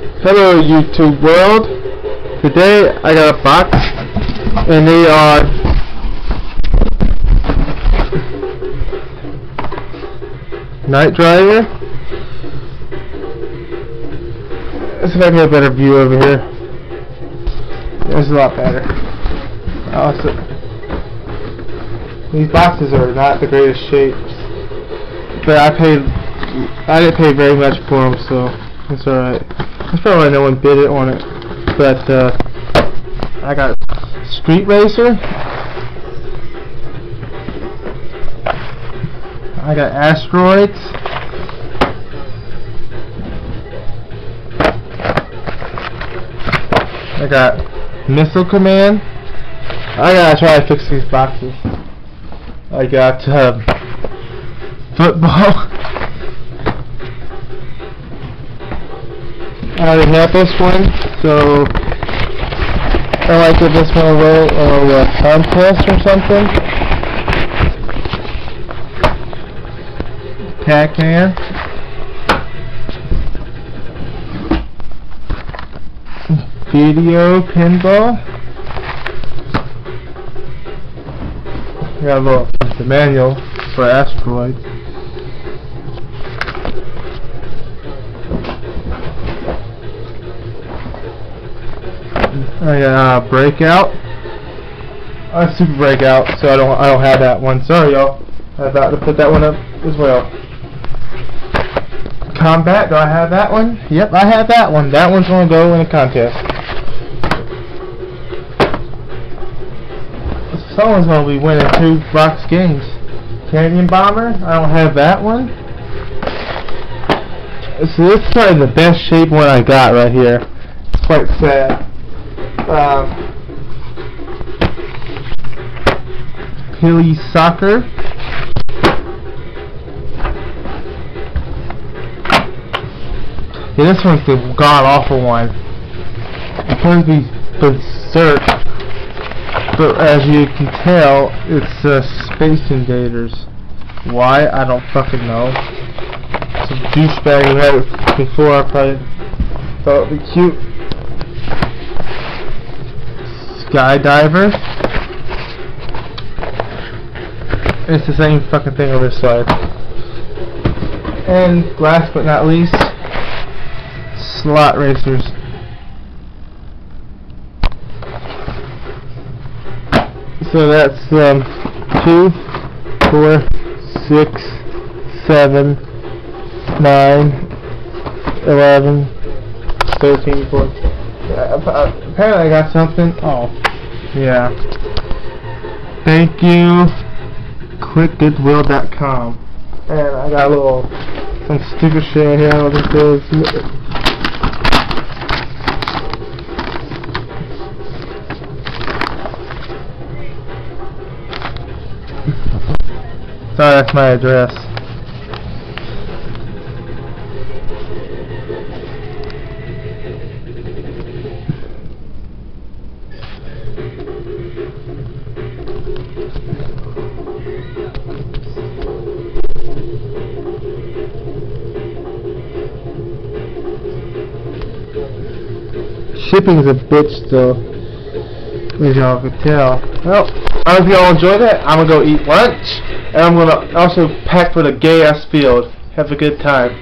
Hello YouTube world. Today I got a box and they are night dryer. Let's see if I can get a better view over here. It's a lot better. These boxes are not the greatest shape, but I didn't pay very much for them, so it's alright. That's probably why no one bid it on it. But I got Street Racer. I got Asteroids. I got Missile Command. I gotta try to fix these boxes. I got football. I already have this one, so I like give this one away or a contest or something. Pac-Man. Video pinball. Got a the manual for Asteroids. I got Breakout. Super Breakout, so I don't have that one. Sorry y'all. I was about to put that one up as well. Combat, do I have that one? Yep, I have that one. That one's gonna go in a contest. Someone's gonna be winning 2 box games. Canyon Bomber, I don't have that one. So this is probably the best shape one I got right here. It's quite sad. Hilly Soccer. Yeah, this one's the god-awful one. It's supposed to be berserk, but as you can tell, it's Space Invaders. Why? I don't fucking know. Some douchebag who had it before, I probably thought it'd be cute. Skydiver. It's the same fucking thing on this side. And last but not least, Slot Racers. So that's 2, 4, 6, 7, 9, 11, 13, 14. Apparently I got something. Oh, yeah. Thank you, clickgoodwill.com. And I got a little some stupid shit in here. I don't think there's. Sorry, that's my address. Shipping's a bitch though, as y'all can tell. Well, I hope y'all enjoyed it. I'm gonna go eat lunch, and I'm gonna also pack for the gay ass field. Have a good time.